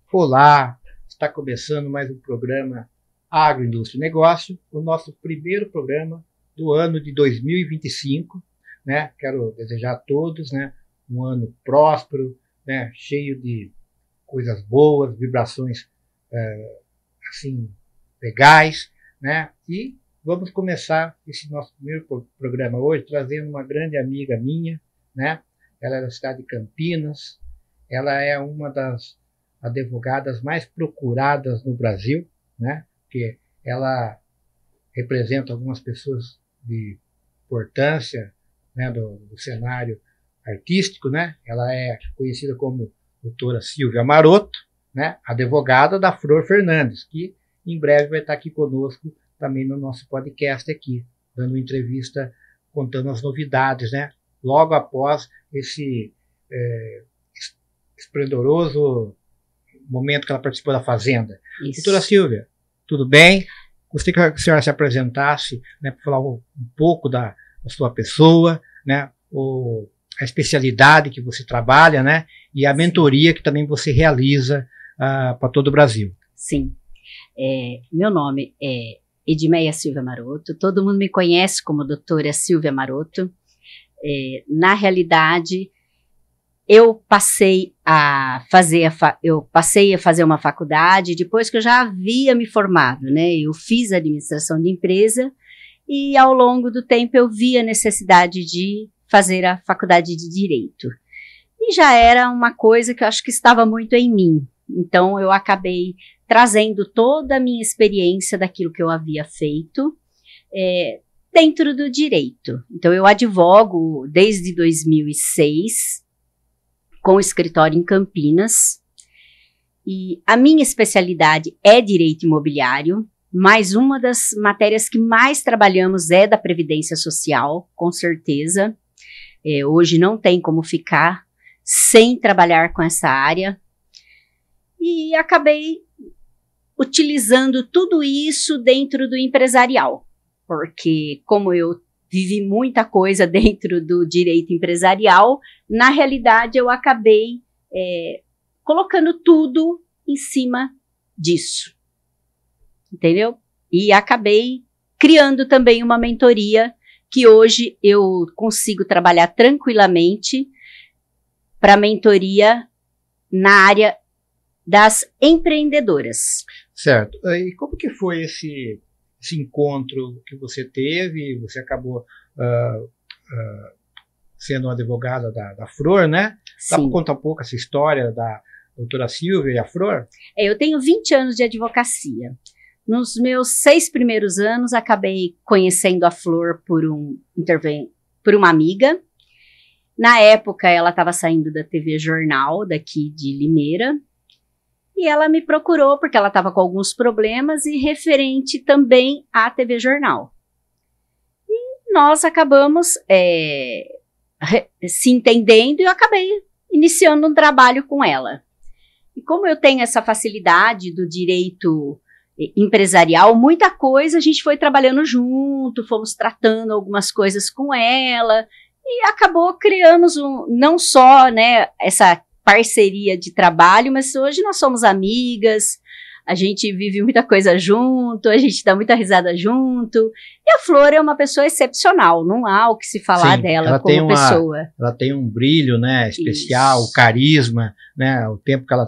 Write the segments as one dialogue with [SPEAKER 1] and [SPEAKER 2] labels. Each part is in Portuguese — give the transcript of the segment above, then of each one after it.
[SPEAKER 1] Olá, está começando mais um programa Agroindústria e Negócio, o nosso primeiro programa do ano de 2025, né? Quero desejar a todos, né, um ano próspero, né, cheio de coisas boas, vibrações assim legais, né? E vamos começar esse nosso primeiro programa hoje trazendo uma grande amiga minha, né? Ela é da cidade de Campinas, ela é uma das advogadas mais procuradas no Brasil, né? Porque ela representa algumas pessoas de importância, né, do cenário artístico, né? Ela é conhecida como doutora Silvia Maroto, né? Advogada da Flor Fernandes, que em breve vai estar aqui conosco também no nosso podcast aqui, dando entrevista, contando as novidades, né? Logo após esse esplendoroso momento que ela participou da Fazenda. Isso. Doutora Silvia, tudo bem? Gostaria que a senhora se apresentasse, né, para falar um pouco da sua pessoa, né, a especialidade que você trabalha, né, e a mentoria que também você realiza para todo o Brasil.
[SPEAKER 2] Sim. Meu nome é Edmeia Silvia Maroto, todo mundo me conhece como doutora Silvia Maroto. Na realidade, eu passei a fazer uma faculdade depois que eu já havia me formado, né? Eu fiz administração de empresa e ao longo do tempo eu vi a necessidade de fazer a faculdade de Direito. E já era uma coisa que eu acho que estava muito em mim. Então eu acabei trazendo toda a minha experiência daquilo que eu havia feito dentro do direito. Então eu advogo desde 2006, com o escritório em Campinas, e a minha especialidade é direito imobiliário, mas uma das matérias que mais trabalhamos é da Previdência Social, com certeza. Hoje não tem como ficar sem trabalhar com essa área, e acabei utilizando tudo isso dentro do empresarial, porque como eu vivi muita coisa dentro do direito empresarial, na realidade eu acabei colocando tudo em cima disso, entendeu? E acabei criando também uma mentoria que hoje eu consigo trabalhar tranquilamente para mentoria na área das empreendedoras.
[SPEAKER 1] Certo. E como que foi esse encontro que você teve? Você acabou sendo uma advogada da Flor, né? Dá para contar um pouco essa história da doutora Silvia e a Flor?
[SPEAKER 2] Eu tenho 20 anos de advocacia. Nos meus 6 primeiros anos, acabei conhecendo a Flor por uma amiga. Na época, ela estava saindo da TV Jornal, daqui de Limeira. E ela me procurou porque ela estava com alguns problemas e referente também à TV Jornal. E nós acabamos se entendendo e eu acabei iniciando um trabalho com ela. E como eu tenho essa facilidade do direito empresarial, muita coisa a gente foi trabalhando junto, fomos tratando algumas coisas com ela e acabou criamos não só, né, essa parceria de trabalho, mas hoje nós somos amigas, a gente vive muita coisa junto, a gente dá muita risada junto, e a Flor é uma pessoa excepcional, não há o que se falar dela como pessoa.
[SPEAKER 1] Ela tem um brilho, né, especial, carisma, né, o tempo que ela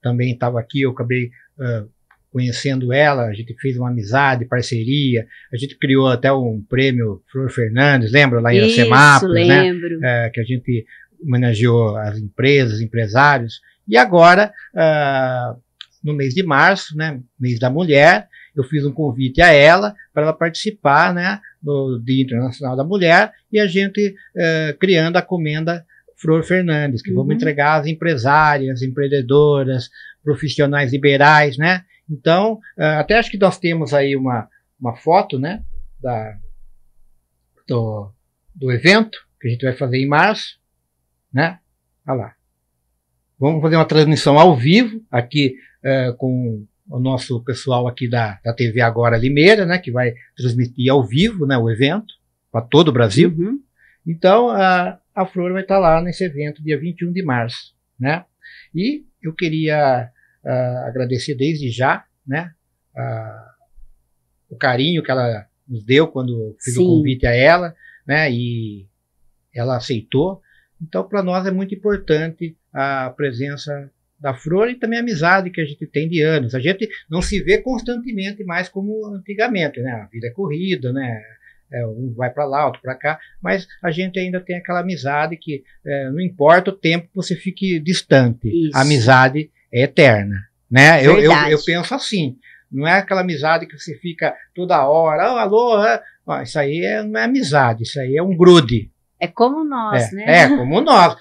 [SPEAKER 1] também estava aqui, eu acabei conhecendo ela, a gente fez uma amizade, parceria, a gente criou até um prêmio Flor Fernandes, lembra, lá em Iracemápolis, né, que a gente homenageou as empresas, empresários, e agora, no mês de março, né, mês da mulher, eu fiz um convite a ela para ela participar, né, do Dia Internacional da Mulher, e a gente criando a Comenda Flor Fernandes, que vamos entregar às empresárias, empreendedoras, profissionais liberais, né? Então, até acho que nós temos aí uma foto, né, do evento que a gente vai fazer em março, né? Olha lá. Vamos fazer uma transmissão ao vivo aqui com o nosso pessoal aqui da TV Agora Limeira, né, que vai transmitir ao vivo, né, o evento para todo o Brasil. Então, a Flor vai estar lá nesse evento dia 21 de março, né? E eu queria agradecer desde já, né, o carinho que ela nos deu quando fiz o convite a ela, né, e ela aceitou. Então, para nós é muito importante a presença da Flor e também a amizade que a gente tem de anos. A gente não se vê constantemente mais como antigamente, né? A vida é corrida, né? Um vai para lá, outro para cá, mas a gente ainda tem aquela amizade que não importa o tempo que você fique distante, a amizade é eterna, né? Eu penso assim, não é aquela amizade que você fica toda hora, alô, isso aí não é amizade, isso aí é um grude.
[SPEAKER 2] É como nós, né?
[SPEAKER 1] É como nós.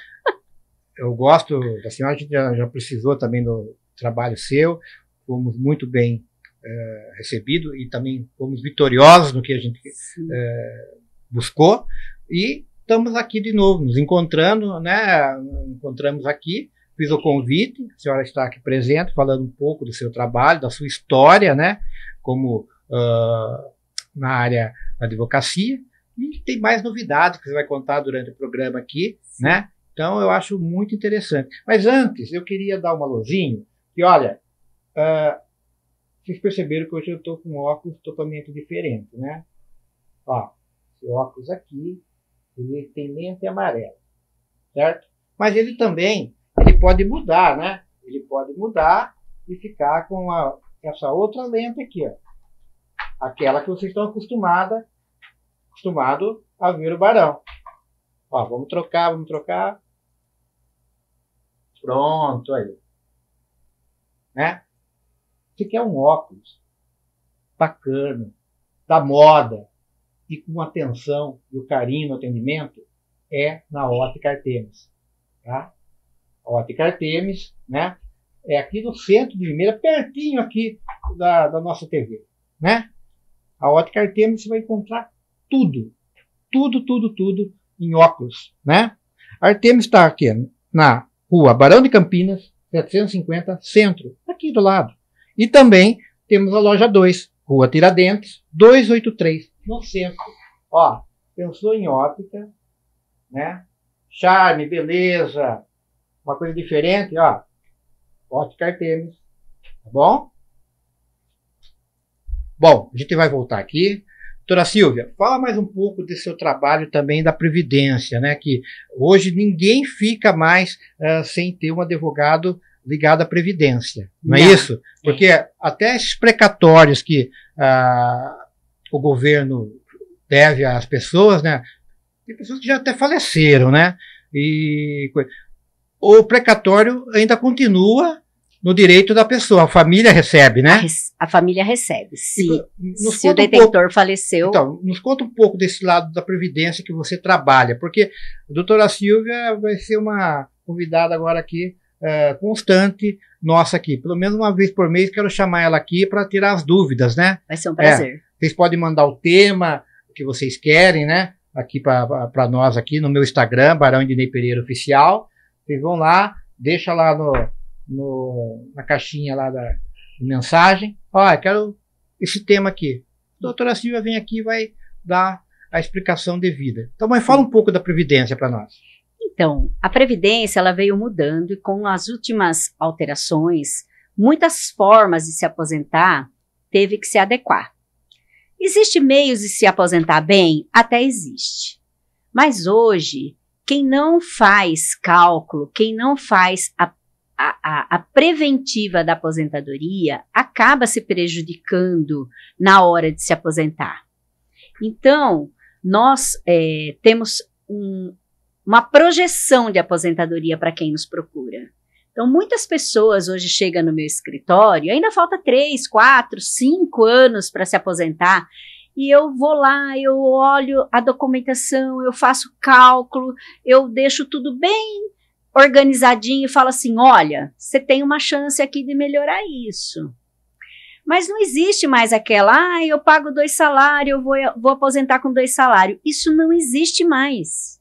[SPEAKER 1] Eu gosto da senhora, a gente já precisou também do trabalho seu, fomos muito bem recebidos e também fomos vitoriosos no que a gente buscou, e estamos aqui de novo, nos encontrando, né? Encontramos aqui, fiz o convite, a senhora está aqui presente, falando um pouco do seu trabalho, da sua história, né? Como na área da advocacia, e tem mais novidades que você vai contar durante o programa aqui, né? Então, eu acho muito interessante. Mas antes, eu queria dar uma luzinha, que olha, vocês perceberam que hoje eu estou com um óculos totalmente diferente, né? Ó, esse óculos aqui, ele tem lente amarela, certo? Mas ele também, ele pode mudar, né? Ele pode mudar e ficar com essa outra lente aqui, ó. Aquela que vocês estão acostumado a ver o Barão. Ó, vamos trocar. Pronto, aí. Né? Você quer um óculos bacana, da moda, e com atenção e o carinho no atendimento, é na Ótica Artemis. Tá? A Ótica Artemis, né? É aqui no centro de Limeira, pertinho aqui da nossa TV. Né? A Ótica Artemis você vai encontrar tudo em óculos. Né? A Artemis está aqui na Rua Barão de Campinas, 750, Centro, aqui do lado. E também temos a loja 2, Rua Tiradentes, 283, no centro. Ó, pensou em óptica, né? Charme, beleza, uma coisa diferente, ó. Ótica Artemis, tá bom? Bom, a gente vai voltar aqui. Doutora Silvia, fala mais um pouco desse seu trabalho também da Previdência, né? Que hoje ninguém fica mais sem ter um advogado ligado à Previdência, não é isso? Porque até esses precatórios que o governo deve às pessoas, né? Tem pessoas que já até faleceram, né? E o precatório ainda continua no direito da pessoa, a família recebe, né?
[SPEAKER 2] A família recebe, se o
[SPEAKER 1] detentor
[SPEAKER 2] faleceu.
[SPEAKER 1] Então, nos conta um pouco desse lado da Previdência que você trabalha, porque a doutora Silvia vai ser uma convidada agora aqui, constante, nossa aqui. Pelo menos uma vez por mês, quero chamar ela aqui para tirar as dúvidas, né?
[SPEAKER 2] Vai ser um prazer.
[SPEAKER 1] Vocês podem mandar o tema que vocês querem, né? Aqui para nós aqui no meu Instagram, Barão Ednei Pereira Oficial. Vocês vão lá, deixa lá na caixinha lá da mensagem. Ó, quero esse tema aqui. A doutora Silvia vem aqui e vai dar a explicação devida. Então, mas fala um pouco da Previdência para nós.
[SPEAKER 2] Então, a Previdência ela veio mudando e com as últimas alterações, muitas formas de se aposentar teve que se adequar. Existe meios de se aposentar bem? Até existe. Mas hoje, quem não faz cálculo, quem não faz a preventiva da aposentadoria, acaba se prejudicando na hora de se aposentar. Então, nós temos uma projeção de aposentadoria para quem nos procura. Então, muitas pessoas hoje chegam no meu escritório, ainda falta 3, 4, 5 anos para se aposentar, e eu vou lá, eu olho a documentação, eu faço cálculo, eu deixo tudo bem organizadinho e falo assim, olha, você tem uma chance aqui de melhorar isso. Mas não existe mais aquela, eu pago 2 salários, eu vou aposentar com 2 salários. Isso não existe mais.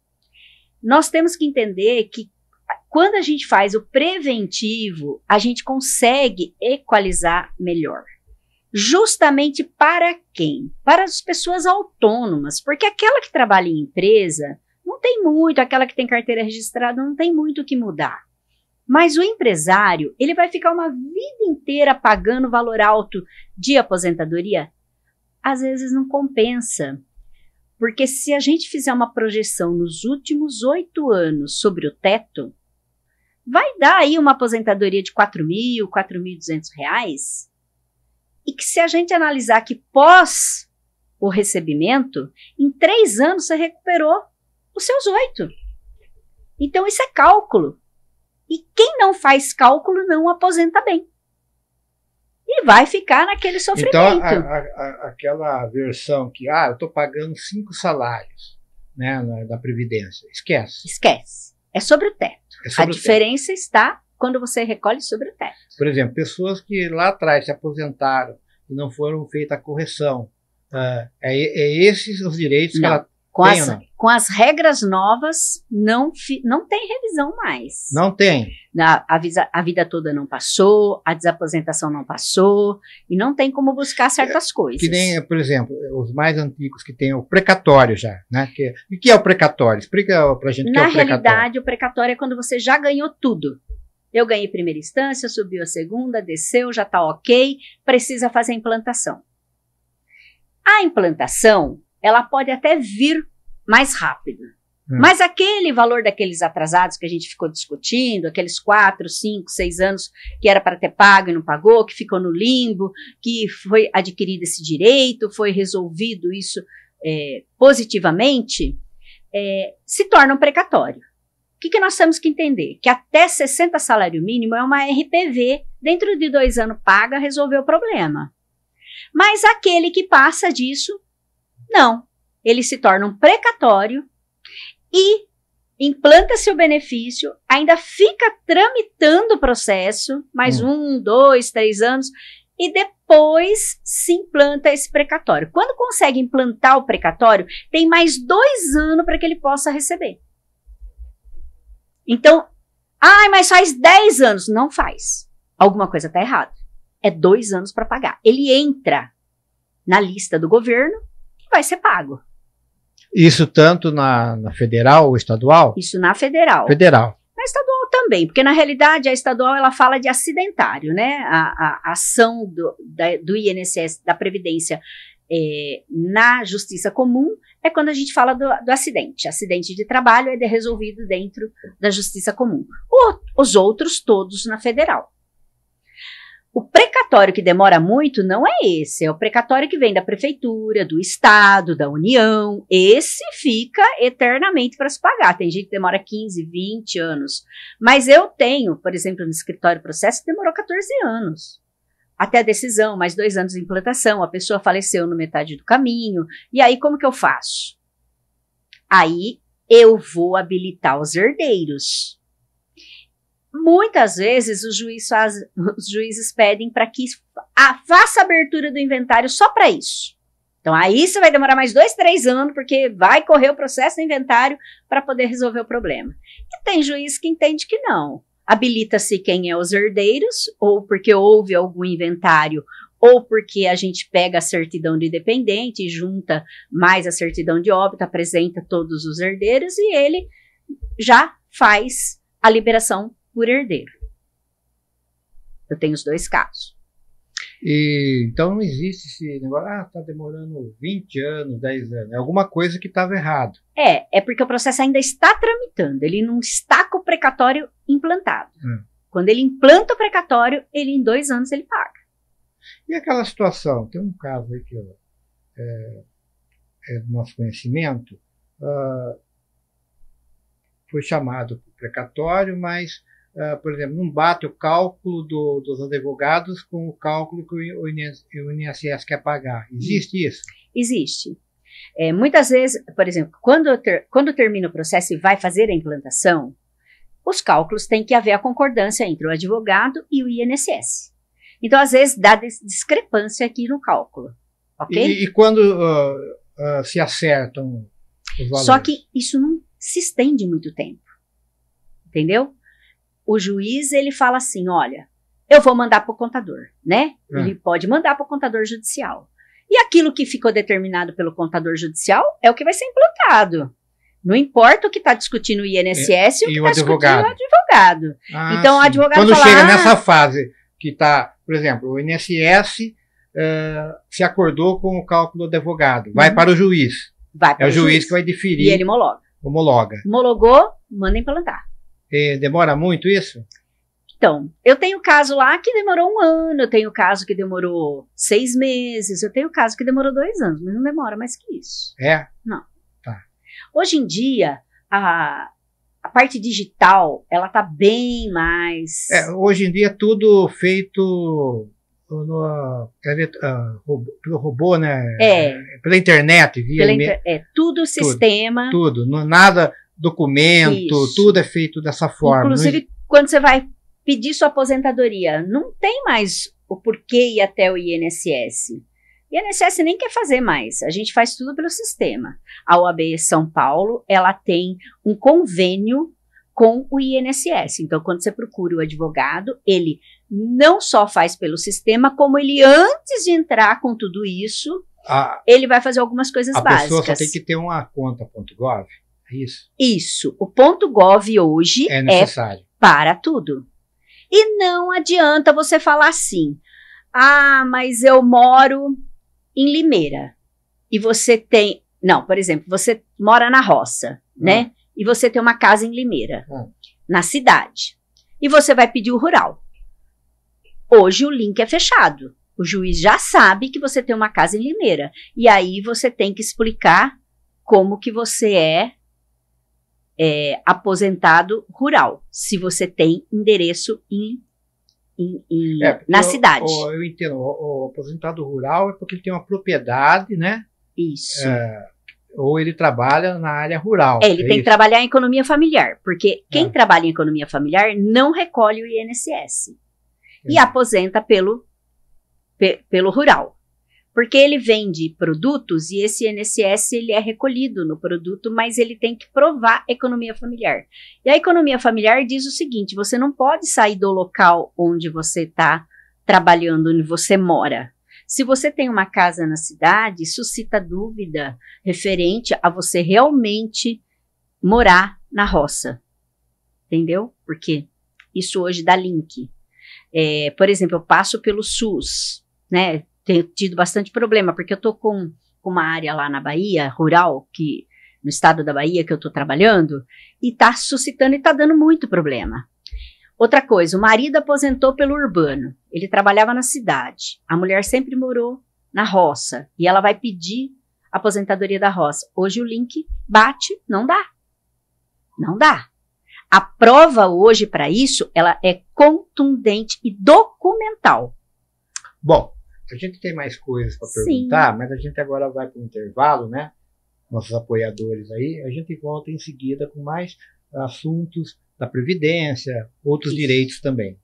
[SPEAKER 2] Nós temos que entender que quando a gente faz o preventivo, a gente consegue equalizar melhor. Justamente para quem? Para as pessoas autônomas, porque aquela que trabalha em empresa não tem muito, aquela que tem carteira registrada não tem muito o que mudar. Mas o empresário, ele vai ficar uma vida inteira pagando valor alto de aposentadoria? Às vezes não compensa, porque se a gente fizer uma projeção nos últimos 8 anos sobre o teto, vai dar aí uma aposentadoria de R$ 4.000, R$ 4.200, e que se a gente analisar que pós o recebimento, em 3 anos você recuperou os seus 8. Então isso é cálculo. E quem não faz cálculo não aposenta bem. E vai ficar naquele sofrimento.
[SPEAKER 1] Então, aquela versão que, eu estou pagando 5 salários, né, da Previdência, esquece.
[SPEAKER 2] Esquece. É sobre o teto.
[SPEAKER 1] Sobre
[SPEAKER 2] a diferença está quando você recolhe sobre o teto.
[SPEAKER 1] Por exemplo, pessoas que lá atrás se aposentaram e não foram feita a correção, esses os direitos que ela tem ou não?
[SPEAKER 2] Com as regras novas, não tem revisão mais.
[SPEAKER 1] Não tem.
[SPEAKER 2] A vida toda não passou, a desaposentação não passou, e não tem como buscar certas coisas.
[SPEAKER 1] Que nem, por exemplo, os mais antigos que tem o precatório já, né? O que é o precatório? Explica pra gente o que é o precatório.
[SPEAKER 2] Na realidade, o precatório é quando você já ganhou tudo. Eu ganhei primeira instância, subiu a segunda, desceu, já está ok, precisa fazer a implantação. A implantação, ela pode até vir mais rápido. Mas aquele valor daqueles atrasados que a gente ficou discutindo, aqueles 4, 5, 6 anos que era para ter pago e não pagou, que ficou no limbo, que foi adquirido esse direito, foi resolvido isso positivamente, se torna um precatório. O que nós temos que entender? Que até 60 salário mínimo é uma RPV, dentro de 2 anos paga, resolveu o problema. Mas aquele que passa disso, não. Ele se torna um precatório e implanta-se o benefício, ainda fica tramitando o processo, mais 1, 2, 3 anos, e depois se implanta esse precatório. Quando consegue implantar o precatório, tem mais 2 anos para que ele possa receber. Então, mas faz 10 anos. Não faz. Alguma coisa está errada. É 2 anos para pagar. Ele entra na lista do governo e vai ser pago.
[SPEAKER 1] Isso tanto na federal ou estadual?
[SPEAKER 2] Isso na federal.
[SPEAKER 1] Federal.
[SPEAKER 2] Na estadual também, porque na realidade a estadual ela fala de acidentário, né? A ação do INSS, da Previdência na Justiça Comum é quando a gente fala do acidente. Acidente de trabalho é resolvido dentro da Justiça Comum. Os outros todos na federal. O precatório que demora muito não é esse, é o precatório que vem da prefeitura, do estado, da União. Esse fica eternamente para se pagar. Tem gente que demora 15, 20 anos. Mas eu tenho, por exemplo, no escritório processo, que demorou 14 anos. Até a decisão, mais 2 anos de implantação, a pessoa faleceu no metade do caminho. E aí, como que eu faço? Aí, eu vou habilitar os herdeiros. Muitas vezes os juízes pedem para que faça a abertura do inventário só para isso. Então aí você vai demorar mais 2, 3 anos, porque vai correr o processo do inventário para poder resolver o problema. E tem juiz que entende que não. Habilita-se quem é os herdeiros, ou porque houve algum inventário, ou porque a gente pega a certidão de dependente e junta mais a certidão de óbito, apresenta todos os herdeiros e ele já faz a liberação por herdeiro. Eu tenho os 2 casos.
[SPEAKER 1] E então não existe esse negócio, está demorando 20 anos, 10 anos. É alguma coisa que estava errado.
[SPEAKER 2] É porque o processo ainda está tramitando, ele não está com o precatório implantado. Quando ele implanta o precatório, ele em 2 anos ele paga.
[SPEAKER 1] E aquela situação, tem um caso aí que é do nosso conhecimento, foi chamado para o precatório, mas por exemplo, não bate o cálculo dos advogados com o cálculo que o INSS quer pagar. Existe isso?
[SPEAKER 2] Existe. Muitas vezes, por exemplo, quando termina o processo e vai fazer a implantação, os cálculos têm que haver a concordância entre o advogado e o INSS. Então, às vezes, dá discrepância aqui no cálculo. Ok?
[SPEAKER 1] E quando se acertam os valores?
[SPEAKER 2] Só que isso não se estende muito tempo. Entendeu? O juiz, ele fala assim, olha, eu vou mandar para o contador, né? Ele pode mandar para o contador judicial. E aquilo que ficou determinado pelo contador judicial é o que vai ser implantado. Não importa o que está discutindo o INSS e o que está discutindo o advogado. Então, o advogado
[SPEAKER 1] quando
[SPEAKER 2] fala,
[SPEAKER 1] chega nessa fase que está, por exemplo, o INSS se acordou com o cálculo do advogado, vai para o juiz. É o juiz que vai deferir.
[SPEAKER 2] E ele homologa. Homologou, manda implantar.
[SPEAKER 1] Demora muito isso?
[SPEAKER 2] Então, eu tenho caso lá que demorou 1 ano, eu tenho caso que demorou 6 meses, eu tenho caso que demorou 2 anos, mas não demora mais que isso. Não.
[SPEAKER 1] Tá.
[SPEAKER 2] Hoje em dia, a parte digital, ela tá bem mais...
[SPEAKER 1] Hoje em dia é tudo feito pelo robô, né? Pela internet.
[SPEAKER 2] Tudo sistema.
[SPEAKER 1] Tudo. Nada documento, isso. Tudo é feito dessa forma.
[SPEAKER 2] Inclusive, quando você vai pedir sua aposentadoria, não tem mais o porquê ir até o INSS. O INSS nem quer fazer mais, a gente faz tudo pelo sistema. A OAB São Paulo, ela tem um convênio com o INSS. Então, quando você procura o advogado, ele não só faz pelo sistema, como ele, antes de entrar com tudo isso, ele vai fazer algumas coisas básicas.
[SPEAKER 1] A pessoa só tem que ter uma conta .gov, é isso?
[SPEAKER 2] Isso. O .gov hoje
[SPEAKER 1] é necessário
[SPEAKER 2] para tudo. E não adianta você falar assim, mas eu moro em Limeira. E você tem... Não, por exemplo, você mora na roça, né? E você tem uma casa em Limeira, na cidade. E você vai pedir o rural. Hoje o link é fechado. O juiz já sabe que você tem uma casa em Limeira. E aí você tem que explicar como que você é aposentado rural, se você tem endereço na cidade.
[SPEAKER 1] Eu entendo, o aposentado rural é porque ele tem uma propriedade, né?
[SPEAKER 2] Isso.
[SPEAKER 1] Ou ele trabalha na área rural.
[SPEAKER 2] Ele tem que trabalhar em economia familiar, porque quem trabalha em economia familiar não recolhe o INSS e aposenta pelo rural. Porque ele vende produtos e esse INSS ele é recolhido no produto, mas ele tem que provar economia familiar. E a economia familiar diz o seguinte, você não pode sair do local onde você está trabalhando, onde você mora. Se você tem uma casa na cidade, suscita dúvida referente a você realmente morar na roça. Entendeu? Porque isso hoje dá link. Por exemplo, eu passo pelo SUS, né? Tenho tido bastante problema, porque eu estou com uma área lá na Bahia, rural, no estado da Bahia que eu estou trabalhando, e está suscitando e está dando muito problema. Outra coisa, o marido aposentou pelo urbano, ele trabalhava na cidade, a mulher sempre morou na roça, e ela vai pedir a aposentadoria da roça. Hoje o link bate, não dá. Não dá. A prova hoje para isso, ela é contundente e documental.
[SPEAKER 1] Bom, a gente tem mais coisas para perguntar, mas a gente agora vai para o intervalo, né? Nossos apoiadores aí, a gente volta em seguida com mais assuntos da Previdência, outros direitos também.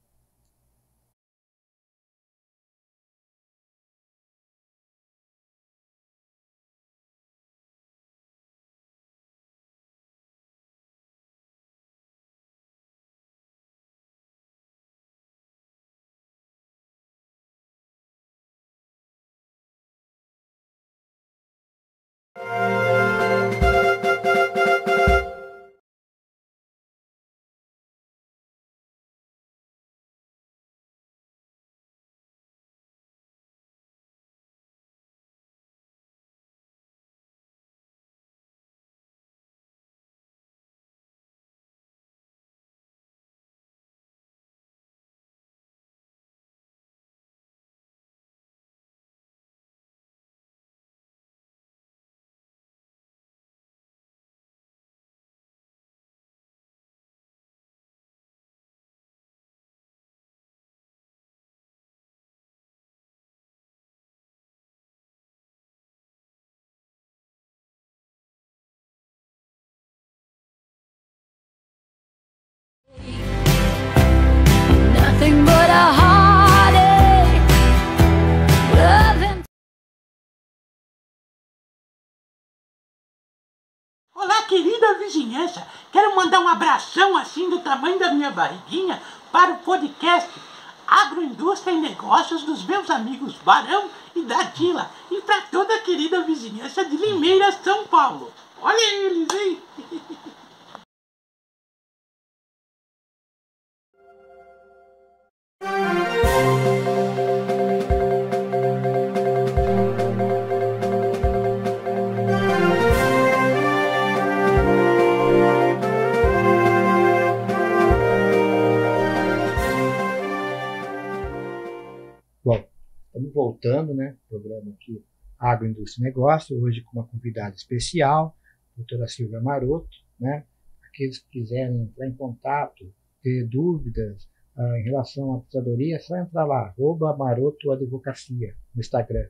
[SPEAKER 3] Olá, querida vizinhança. Quero mandar um abração assim do tamanho da minha barriguinha para o podcast Agroindústria e Negócios dos meus amigos Barão e Datila e para toda a querida vizinhança de Limeira, São Paulo. Olha eles, hein?
[SPEAKER 1] Bom, estamos voltando, né? Programa aqui Agroindústria e Negócio, hoje com uma convidada especial, a doutora Silvia Maroto, né? Aqueles que quiserem entrar em contato, ter dúvidas em relação à aposentadoria, é só entrar lá, @marotoadvocacia no Instagram.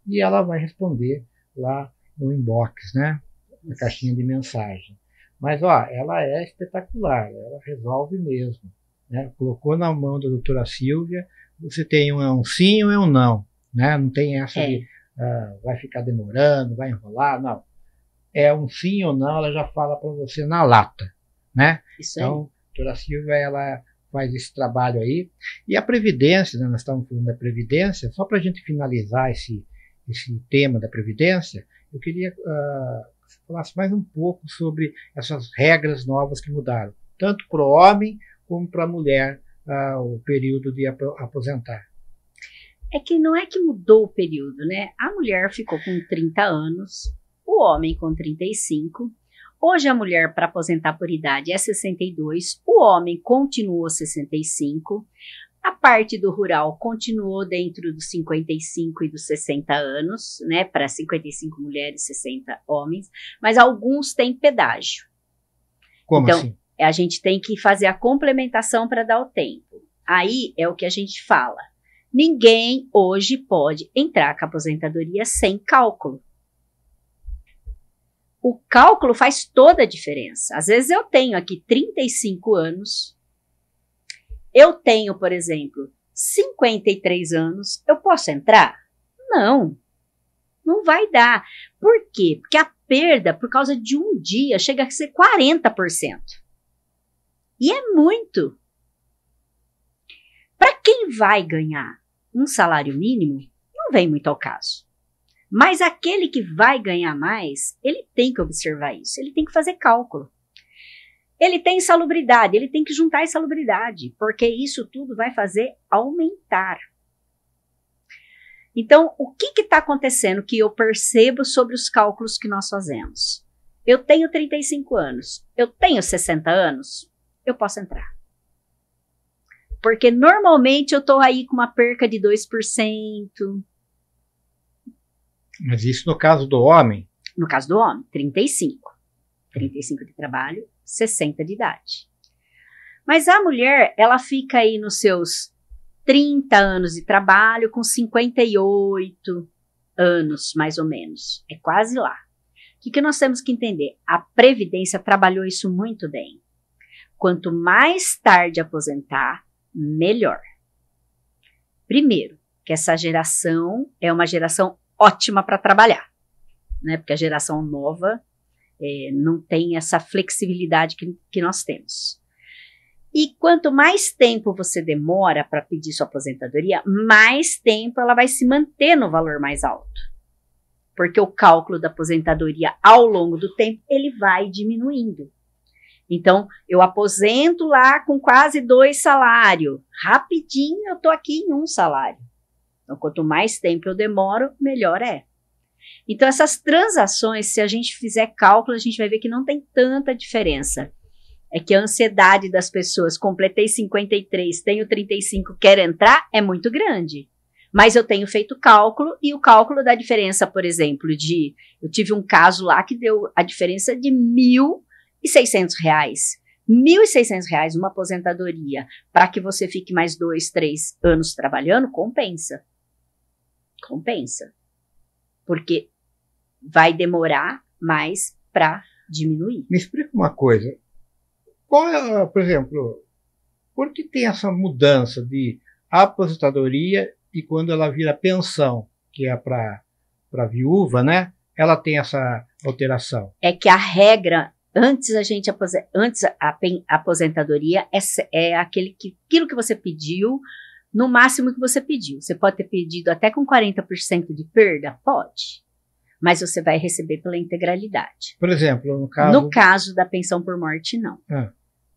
[SPEAKER 1] E ela vai responder lá no inbox, né? Na caixinha de mensagem. Mas, ó, ela é espetacular, ela resolve mesmo, né? Colocou na mão da doutora Silvia, você tem um sim ou um não, né? Não tem essa de vai ficar demorando, vai enrolar, não. É um sim ou não, ela já fala para você na lata, né?
[SPEAKER 2] Isso aí.
[SPEAKER 1] Então, a doutora Silvia, ela faz esse trabalho aí. E a Previdência, né? Nós estamos falando da Previdência, só para a gente finalizar esse tema da Previdência, eu queria que você falasse mais um pouco sobre essas regras novas que mudaram, tanto para o homem como para a mulher, o período de aposentar.
[SPEAKER 2] É que não é que mudou o período, né? A mulher ficou com 30 anos, o homem com 35. Hoje a mulher para aposentar por idade é 62, o homem continuou 65. A parte do rural continuou dentro dos 55 e dos 60 anos, né? Para 55 mulheres, 60 homens, mas alguns têm pedágio.
[SPEAKER 1] Como
[SPEAKER 2] então,
[SPEAKER 1] assim?
[SPEAKER 2] A gente tem que fazer a complementação para dar o tempo. Aí é o que a gente fala. Ninguém hoje pode entrar com a aposentadoria sem cálculo. O cálculo faz toda a diferença. Às vezes eu tenho aqui 35 anos, eu tenho, por exemplo, 53 anos, eu posso entrar? Não, não vai dar. Por quê? Porque a perda, por causa de um dia, chega a ser 40%. E é muito. Para quem vai ganhar um salário mínimo, não vem muito ao caso. Mas aquele que vai ganhar mais, ele tem que observar isso, ele tem que fazer cálculo. Ele tem insalubridade, ele tem que juntar insalubridade, porque isso tudo vai fazer aumentar. Então, o que está acontecendo que eu percebo sobre os cálculos que nós fazemos? Eu tenho 35 anos, eu tenho 60 anos, eu posso entrar. Porque normalmente eu estou aí com uma perca de 2%.
[SPEAKER 1] Mas isso no caso do homem?
[SPEAKER 2] No caso do homem, 35. 35 de trabalho, 60 de idade. Mas a mulher, ela fica aí nos seus 30 anos de trabalho com 58 anos, mais ou menos. É quase lá. O que nós temos que entender? A Previdência trabalhou isso muito bem. Quanto mais tarde aposentar, melhor. Primeiro, que essa geração é uma geração ótima para trabalhar, né? Porque a geração nova não tem essa flexibilidade que nós temos. E quanto mais tempo você demora para pedir sua aposentadoria, mais tempo ela vai se manter no valor mais alto. Porque o cálculo da aposentadoria ao longo do tempo, ele vai diminuindo. Então, eu aposento lá com quase 2 salários. Rapidinho eu estou aqui em 1 salário. Então, quanto mais tempo eu demoro, melhor é. Então, essas transações, se a gente fizer cálculo, a gente vai ver que não tem tanta diferença. É que a ansiedade das pessoas, completei 53, tenho 35, quero entrar, é muito grande. Mas eu tenho feito cálculo, e o cálculo da diferença, por exemplo, eu tive um caso lá que deu a diferença de R$1.600. R$1.600 uma aposentadoria para que você fique mais 2, 3 anos trabalhando, compensa. Compensa. Porque vai demorar mais para diminuir.
[SPEAKER 1] Me explica uma coisa. Qual é, por exemplo, por que tem essa mudança de aposentadoria e quando ela vira pensão, que é para viúva, né? Ela tem essa alteração?
[SPEAKER 2] É que a regra, antes a aposentadoria é aquilo que você pediu, no máximo que você pediu. Você pode ter pedido até com 40% de perda? Pode. Mas você vai receber pela integralidade.
[SPEAKER 1] Por exemplo,
[SPEAKER 2] no caso da pensão por morte, não.
[SPEAKER 1] Ah.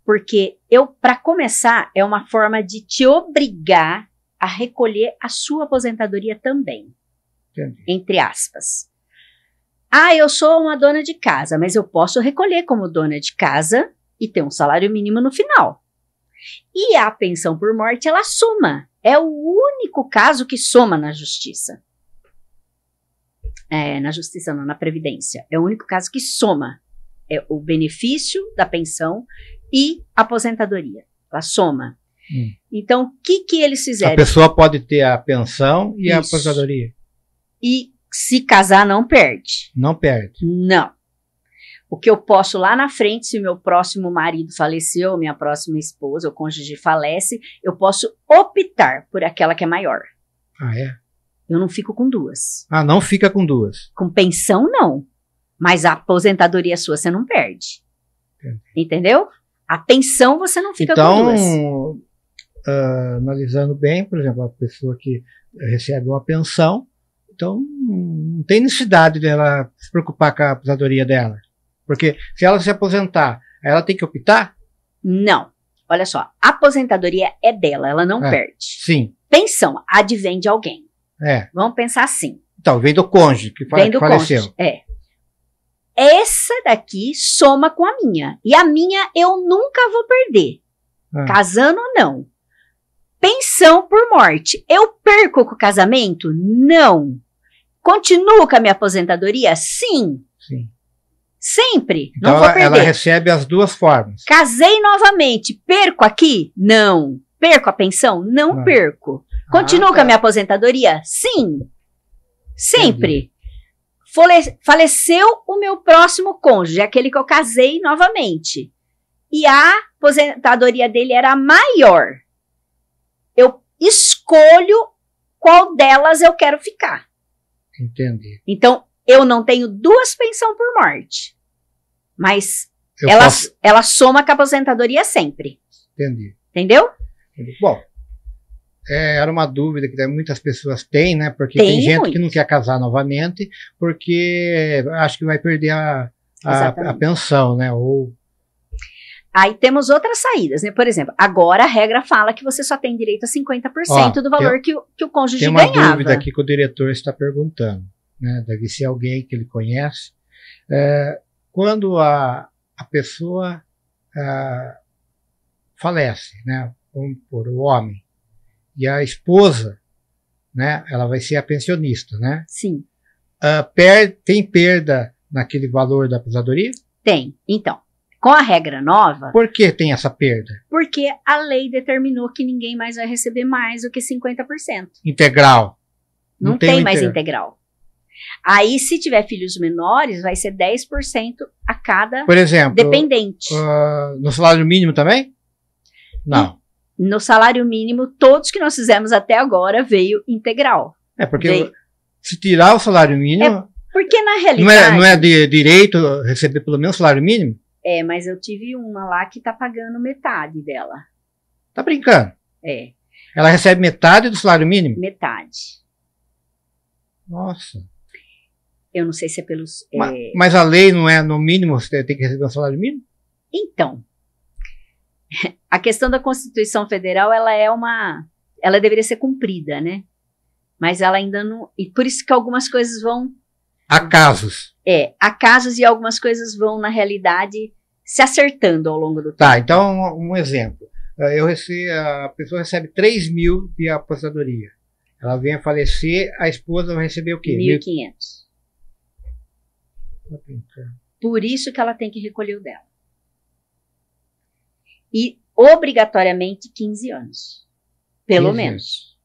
[SPEAKER 2] Porque para começar, é uma forma de te obrigar a recolher a sua aposentadoria também.
[SPEAKER 1] Entendi.
[SPEAKER 2] Entre aspas. Eu sou uma dona de casa, mas eu posso recolher como dona de casa e ter um salário mínimo no final. E a pensão por morte, ela soma. É o único caso que soma na justiça. Na justiça não, na previdência. É o único caso que soma. É o benefício da pensão e a aposentadoria. Ela soma. Então, o que eles fizeram?
[SPEAKER 1] A pessoa pode ter a pensão e
[SPEAKER 2] Isso.
[SPEAKER 1] a aposentadoria.
[SPEAKER 2] E se casar, não perde.
[SPEAKER 1] Não perde.
[SPEAKER 2] Não. O que eu posso lá na frente, se o meu próximo marido faleceu, minha próxima esposa, o cônjuge falece, eu posso optar por aquela que é maior.
[SPEAKER 1] Ah, é?
[SPEAKER 2] Eu não fico com duas.
[SPEAKER 1] Ah, não fica com duas.
[SPEAKER 2] Com pensão, não. Mas a aposentadoria sua, você não perde.
[SPEAKER 1] Entendi.
[SPEAKER 2] Entendeu? A pensão, você não fica com duas.
[SPEAKER 1] Então, analisando bem, por exemplo, a pessoa que recebe uma pensão, então não tem necessidade dela se preocupar com a aposentadoria dela. Porque se ela se aposentar, ela tem que optar?
[SPEAKER 2] Não. Olha só, a aposentadoria é dela, ela não perde.
[SPEAKER 1] Sim.
[SPEAKER 2] Pensão, advém de alguém. Vamos pensar assim.
[SPEAKER 1] Então, vem do cônjuge que faleceu.
[SPEAKER 2] Cônjuge, Essa daqui soma com a minha. E a minha eu nunca vou perder. Casando ou não. Pensão por morte. Eu perco com o casamento? Não. Continuo com a minha aposentadoria? Sim.
[SPEAKER 1] Sim.
[SPEAKER 2] Sempre.
[SPEAKER 1] Então
[SPEAKER 2] não vou perder.
[SPEAKER 1] Ela recebe as duas formas.
[SPEAKER 2] Casei novamente. Perco aqui? Não. Perco a pensão? Não perco. Continuo com a minha aposentadoria? Sim. Sempre. Faleceu o meu próximo cônjuge, aquele que eu casei novamente. E a aposentadoria dele era maior. Eu escolho qual delas eu quero ficar.
[SPEAKER 1] Entendi.
[SPEAKER 2] Então, eu não tenho duas pensões por morte. Mas ela soma com a aposentadoria sempre.
[SPEAKER 1] Entendi.
[SPEAKER 2] Entendeu?
[SPEAKER 1] Bom, era uma dúvida que muitas pessoas têm, né? Porque tem gente que não quer casar novamente porque acha que vai perder a pensão, né?
[SPEAKER 2] Aí temos outras saídas, né? Por exemplo, agora a regra fala que você só tem direito a 50% do valor que o cônjuge ganhava.
[SPEAKER 1] Tem uma dúvida aqui que o diretor está perguntando, né? Deve ser alguém que ele conhece. Quando a pessoa falece, né? Vamos por o homem, e a esposa, né? Ela vai ser a pensionista, né?
[SPEAKER 2] Sim.
[SPEAKER 1] Tem perda naquele valor da aposentadoria?
[SPEAKER 2] Tem. Então, com a regra nova...
[SPEAKER 1] Por que tem essa perda?
[SPEAKER 2] Porque a lei determinou que ninguém mais vai receber mais do que 50%.
[SPEAKER 1] Integral.
[SPEAKER 2] Não tem mais integral. Aí, se tiver filhos menores, vai ser 10% a cada
[SPEAKER 1] por exemplo,
[SPEAKER 2] dependente.
[SPEAKER 1] No salário mínimo também? Não.
[SPEAKER 2] No salário mínimo, todos que nós fizemos até agora veio integral.
[SPEAKER 1] Porque se tirar o salário mínimo...
[SPEAKER 2] Porque na realidade...
[SPEAKER 1] Não é de direito receber pelo menos o salário mínimo?
[SPEAKER 2] Mas eu tive uma lá que tá pagando metade dela.
[SPEAKER 1] Tá brincando? Ela recebe metade do salário mínimo?
[SPEAKER 2] Metade.
[SPEAKER 1] Nossa.
[SPEAKER 2] Eu não sei se é pelos...
[SPEAKER 1] Mas a lei não é no mínimo, você tem que receber um salário mínimo?
[SPEAKER 2] Então, a questão da Constituição Federal, ela deveria ser cumprida, né? Mas ela ainda não... E por isso que algumas coisas vão...
[SPEAKER 1] Há casos.
[SPEAKER 2] Há casos e algumas coisas vão, na realidade, se acertando ao longo do tempo.
[SPEAKER 1] Tá, então um exemplo. A pessoa recebe 3 mil de aposentadoria. Ela vem a falecer, a esposa vai receber o quê?
[SPEAKER 2] 1.500. Por isso que ela tem que recolher o dela. E, obrigatoriamente, 15 anos. Pelo menos.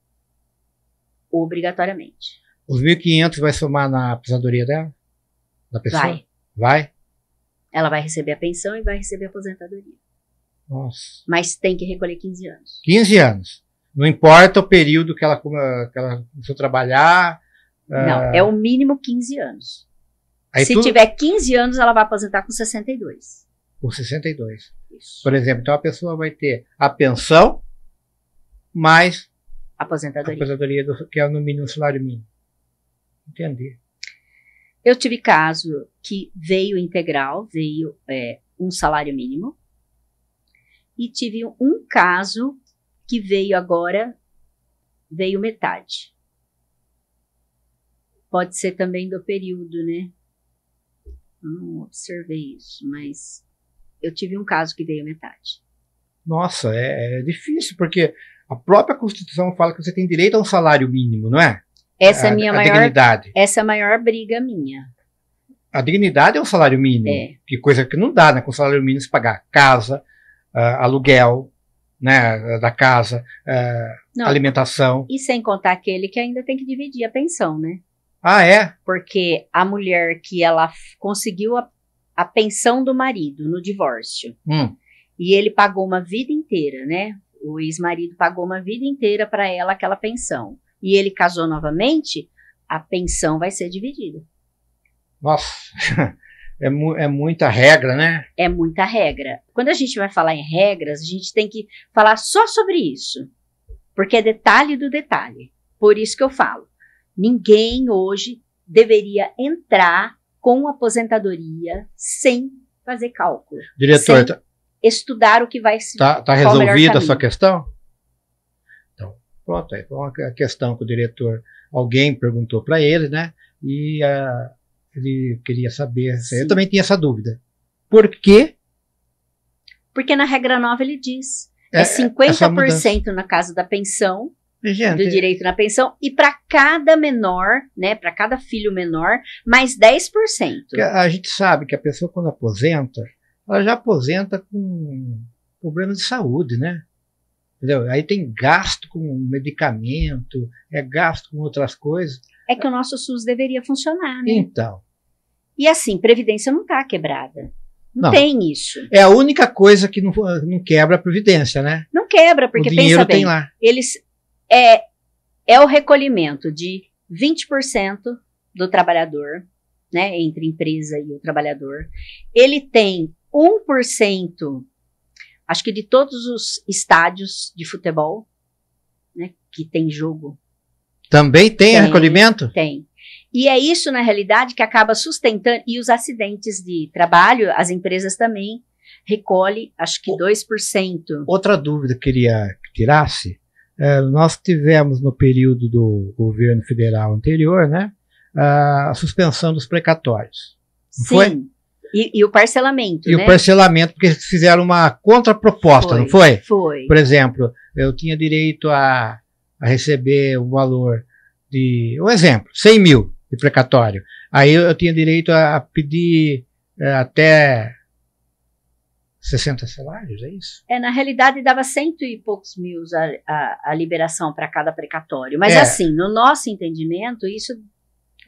[SPEAKER 2] Obrigatoriamente.
[SPEAKER 1] Os 1.500 vai somar na aposentadoria dela? Da pessoa? Vai?
[SPEAKER 2] Ela vai receber a pensão e vai receber a aposentadoria.
[SPEAKER 1] Nossa.
[SPEAKER 2] Mas tem que recolher 15 anos.
[SPEAKER 1] 15 anos. Não importa o período que ela começou a trabalhar.
[SPEAKER 2] Não, é o mínimo 15 anos.
[SPEAKER 1] Aí
[SPEAKER 2] Se tiver 15 anos, ela vai aposentar com 62.
[SPEAKER 1] Com 62.
[SPEAKER 2] Isso.
[SPEAKER 1] Por exemplo, então a pessoa vai ter a pensão mais a
[SPEAKER 2] Aposentadoria.
[SPEAKER 1] aposentadoria, que é no mínimo salário mínimo. Entendi.
[SPEAKER 2] Eu tive caso que veio integral, veio um salário mínimo. E tive um caso que veio agora, veio metade. Pode ser também do período, né? Eu não observei isso, mas eu tive um caso que veio metade.
[SPEAKER 1] Nossa, é difícil, porque a própria Constituição fala que você tem direito a um salário mínimo, não é?
[SPEAKER 2] Essa é a minha maior,
[SPEAKER 1] dignidade.
[SPEAKER 2] essa é a maior briga minha.
[SPEAKER 1] A dignidade é um salário mínimo.
[SPEAKER 2] É.
[SPEAKER 1] Que coisa que não dá, né? Com salário mínimo se pagar casa, aluguel, né, da casa,
[SPEAKER 2] Não,
[SPEAKER 1] alimentação.
[SPEAKER 2] e sem contar aquele que ainda tem que dividir a pensão, né?
[SPEAKER 1] Ah, é?
[SPEAKER 2] Porque a mulher que ela conseguiu a pensão do marido no divórcio, e ele pagou uma vida inteira, né? O ex-marido pagou uma vida inteira para ela aquela pensão. E ele casou novamente, a pensão vai ser dividida.
[SPEAKER 1] Nossa, é muita regra, né?
[SPEAKER 2] É muita regra. Quando a gente vai falar em regras, a gente tem que falar só sobre isso. Porque é detalhe do detalhe. Por isso que eu falo. Ninguém hoje deveria entrar com aposentadoria sem fazer cálculo.
[SPEAKER 1] Diretor,
[SPEAKER 2] sem estudar o que vai se
[SPEAKER 1] tá resolvida a sua questão? Então, pronto, é uma questão que o diretor, alguém perguntou para ele, né? E ele queria saber.
[SPEAKER 2] Sim.
[SPEAKER 1] Eu também tinha essa dúvida. Por quê?
[SPEAKER 2] Porque na regra nova ele diz, 50% na casa da pensão,
[SPEAKER 1] Gente,
[SPEAKER 2] do direito na pensão, e para cada menor, né, para cada filho menor, mais 10%.
[SPEAKER 1] a gente sabe que a pessoa quando aposenta, ela já aposenta com problemas de saúde, né? Entendeu? Aí tem gasto com medicamento, gasto com outras coisas.
[SPEAKER 2] É que o nosso SUS deveria funcionar, né?
[SPEAKER 1] Então.
[SPEAKER 2] E assim, Previdência não está quebrada. Não tem isso.
[SPEAKER 1] É a única coisa que não quebra a Previdência, né?
[SPEAKER 2] Não quebra, porque
[SPEAKER 1] o dinheiro
[SPEAKER 2] pensa bem,
[SPEAKER 1] tem lá.
[SPEAKER 2] Eles é o recolhimento de 20% do trabalhador, né, entre empresa e o trabalhador. Ele tem 1%, acho que de todos os estádios de futebol, né, que tem jogo.
[SPEAKER 1] Também tem recolhimento?
[SPEAKER 2] Tem. E é isso, na realidade, que acaba sustentando. E os acidentes de trabalho, as empresas também recolhem, acho que 2%.
[SPEAKER 1] Outra dúvida que queria que tirasse. Nós tivemos no período do governo federal anterior, né, a suspensão dos precatórios. Não
[SPEAKER 2] Sim.
[SPEAKER 1] Foi?
[SPEAKER 2] E o parcelamento,
[SPEAKER 1] E
[SPEAKER 2] né?
[SPEAKER 1] o parcelamento, porque eles fizeram uma contraproposta, não foi?
[SPEAKER 2] Foi.
[SPEAKER 1] Por exemplo, eu tinha direito a receber o valor de, um exemplo, 100 mil de precatório. Aí eu tinha direito a pedir até 60 salários, é isso?
[SPEAKER 2] Na realidade, dava 100 e poucos mil a liberação para cada precatório. Mas assim, no nosso entendimento, isso é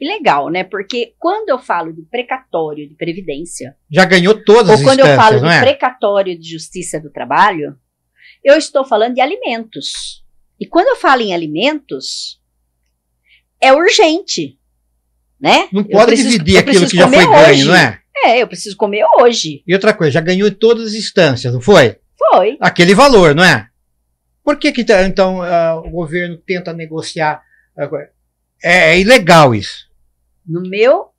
[SPEAKER 2] ilegal, né? Porque quando eu falo de precatório de previdência...
[SPEAKER 1] Já ganhou todas as instâncias,
[SPEAKER 2] ou quando eu falo
[SPEAKER 1] não
[SPEAKER 2] de
[SPEAKER 1] é?
[SPEAKER 2] precatório de justiça do trabalho, eu estou falando de alimentos. E quando eu falo em alimentos, é urgente, né?
[SPEAKER 1] Não pode dividir aquilo que já foi ganho, não é?
[SPEAKER 2] Eu preciso comer hoje.
[SPEAKER 1] E outra coisa, já ganhou em todas as instâncias, não foi?
[SPEAKER 2] Foi.
[SPEAKER 1] Aquele valor, não é? Por que então o governo tenta negociar? É ilegal isso.
[SPEAKER 2] No meu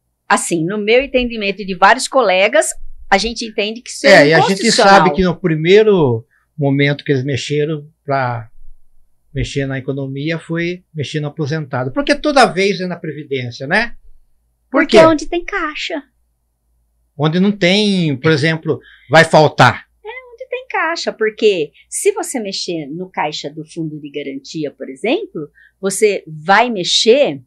[SPEAKER 2] entendimento e de vários colegas, a gente entende que isso é
[SPEAKER 1] e a gente sabe que no primeiro momento que eles mexeram para mexer na economia foi mexer no aposentado. Porque toda vez é na Previdência, né?
[SPEAKER 2] Porque é onde tem caixa.
[SPEAKER 1] Onde não tem, por exemplo, vai faltar.
[SPEAKER 2] Onde tem caixa, porque se você mexer no caixa do fundo de garantia, por exemplo, você vai mexer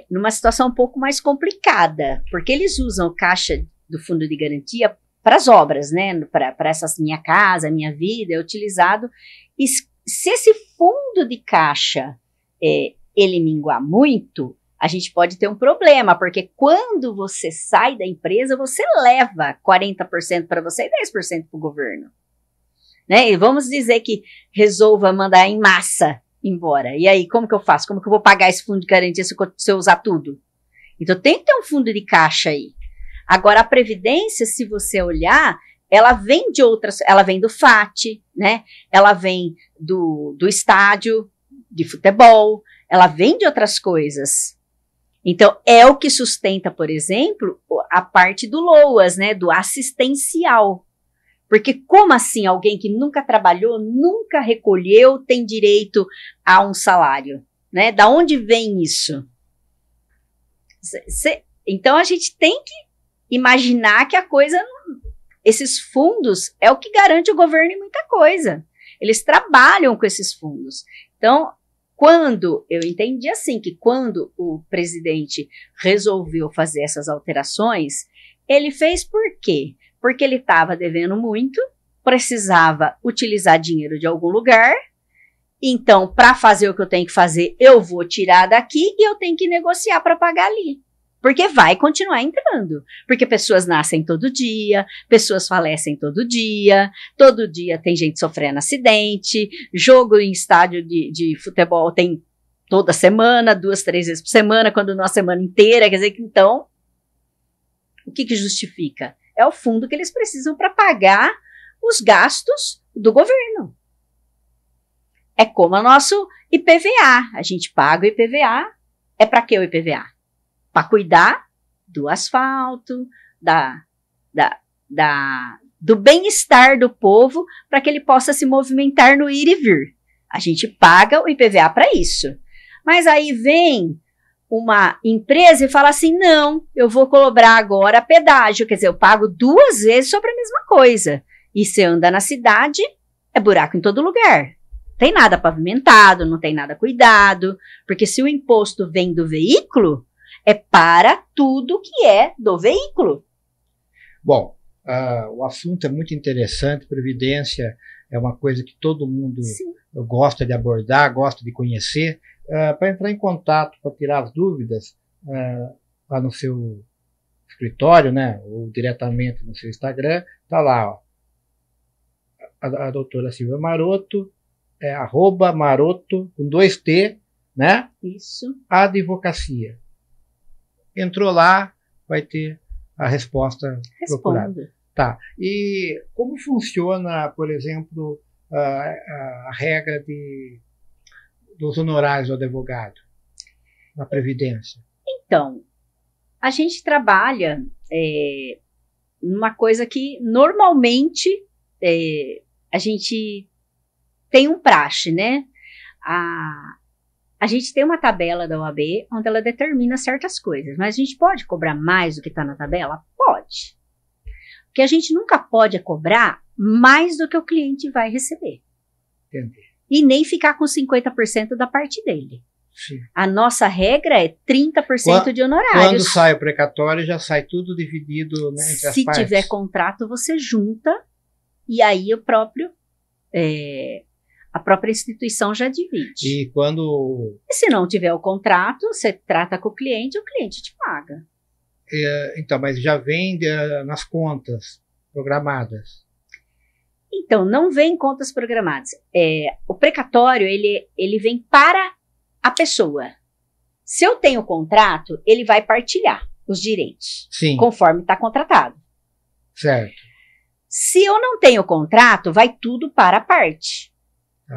[SPEAKER 2] numa situação um pouco mais complicada, porque eles usam o caixa do fundo de garantia para as obras, né? Para essa Minha Casa, Minha Vida, é utilizado. E se esse fundo de caixa ele minguar muito, a gente pode ter um problema, porque quando você sai da empresa, você leva 40% para você e 10% para o governo. Né? E vamos dizer que resolva mandar em massa embora. E aí, como que eu faço? Como que eu vou pagar esse fundo de garantia se eu usar tudo? Então tem que ter um fundo de caixa aí. Agora a previdência, se você olhar, ela vem de outras, ela vem do FAT, né? Ela vem do estádio de futebol, ela vem de outras coisas. Então é o que sustenta, por exemplo, a parte do LOAS, né? Do assistencial. Porque como assim alguém que nunca trabalhou, nunca recolheu, tem direito a um salário, né? Da onde vem isso? Então a gente tem que imaginar que a coisa, esses fundos é o que garante o governo em muita coisa. Eles trabalham com esses fundos. Então, quando eu entendi assim, que quando o presidente resolveu fazer essas alterações, ele fez por quê? Porque ele estava devendo muito, precisava utilizar dinheiro de algum lugar. Então, para fazer o que eu tenho que fazer, eu vou tirar daqui e eu tenho que negociar para pagar ali. Porque vai continuar entrando. Porque pessoas nascem todo dia, pessoas falecem todo dia tem gente sofrendo acidente, jogo em estádio de futebol tem toda semana, 2, 3 vezes por semana, quando não a semana inteira. Quer dizer que então, o que justifica? É o fundo que eles precisam para pagar os gastos do governo. É como o nosso IPVA. A gente paga o IPVA. É para que o IPVA? Para cuidar do asfalto, do bem-estar do povo, para que ele possa se movimentar no ir e vir. A gente paga o IPVA para isso. Mas aí vem uma empresa e fala assim, não, eu vou cobrar agora pedágio, quer dizer, eu pago 2 vezes sobre a mesma coisa. E você anda na cidade, é buraco em todo lugar. Não tem nada pavimentado, não tem nada cuidado, porque se o imposto vem do veículo, é para tudo que é do veículo.
[SPEAKER 1] Bom, o assunto é muito interessante, previdência é uma coisa que todo mundo gosta de abordar, gosta de conhecer. Para entrar em contato, para tirar as dúvidas, lá no seu escritório, né, ou diretamente no seu Instagram, está lá, ó, a doutora Silvia Maroto, @maroto, com 2T, né?
[SPEAKER 2] Isso.
[SPEAKER 1] Advocacia. Entrou lá, vai ter a resposta procurada. Tá. E como funciona, por exemplo, a regra dos honorários do advogado na Previdência?
[SPEAKER 2] Então, a gente trabalha numa coisa que normalmente a gente tem um praxe, né? A gente tem uma tabela da OAB onde ela determina certas coisas, mas a gente pode cobrar mais do que está na tabela? Pode. O que a gente nunca pode é cobrar mais do que o cliente vai receber.
[SPEAKER 1] Entendi.
[SPEAKER 2] E nem ficar com 50% da parte dele.
[SPEAKER 1] Sim.
[SPEAKER 2] A nossa regra é 30% de honorários.
[SPEAKER 1] Quando sai o precatório, já sai tudo dividido, né, entre as partes.
[SPEAKER 2] Se tiver contrato, você junta e aí a própria instituição já divide.
[SPEAKER 1] E
[SPEAKER 2] se não tiver o contrato, você trata com o cliente te paga.
[SPEAKER 1] Então, mas já vem nas contas programadas.
[SPEAKER 2] Então, não vem contas programadas. O precatório, ele vem para a pessoa. Se eu tenho contrato, ele vai partilhar os direitos.
[SPEAKER 1] Sim.
[SPEAKER 2] Conforme está contratado.
[SPEAKER 1] Certo.
[SPEAKER 2] Se eu não tenho contrato, vai tudo para a parte.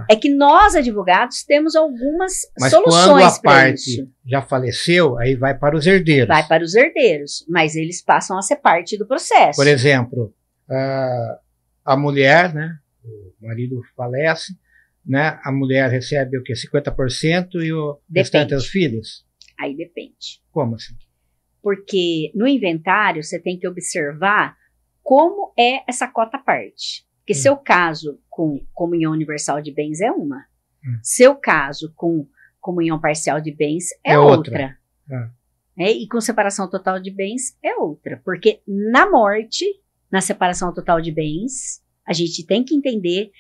[SPEAKER 2] É que nós, advogados, temos algumas soluções para isso.
[SPEAKER 1] Mas quando a parte já faleceu, aí vai para os herdeiros.
[SPEAKER 2] Vai para os herdeiros, mas eles passam a ser parte do processo.
[SPEAKER 1] Por exemplo, a mulher, né, o marido falece, né, a mulher recebe o quê? 50% e o restante dos filhos?
[SPEAKER 2] Aí depende.
[SPEAKER 1] Como assim?
[SPEAKER 2] Porque no inventário você tem que observar como é essa cota parte. Porque seu caso com comunhão universal de bens é uma. Seu caso com comunhão parcial de bens é outra. E com separação total de bens é outra. Porque na morte, na separação total de bens, a gente tem que entender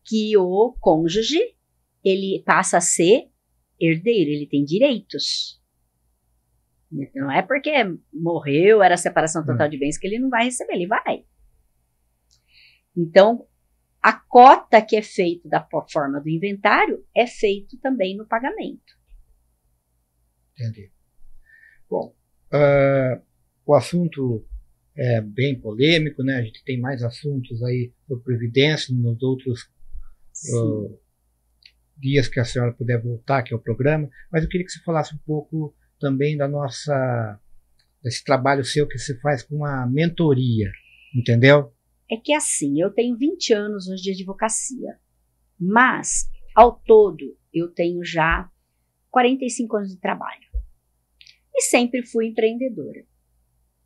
[SPEAKER 2] que o cônjuge, ele passa a ser herdeiro, ele tem direitos. Não é porque morreu, era separação total de bens que ele não vai receber, ele vai. Então, a cota que é feita da forma do inventário é feito também no pagamento.
[SPEAKER 1] Entendi. Bom, O assunto é bem polêmico, né? A gente tem mais assuntos aí sobre Previdência nos outros dias que a senhora puder voltar aqui ao programa, mas eu queria que você falasse um pouco também desse trabalho seu que se faz com a mentoria, entendeu?
[SPEAKER 2] É que assim, eu tenho 20 anos hoje de advocacia, mas ao todo eu tenho já 45 anos de trabalho e sempre fui empreendedora.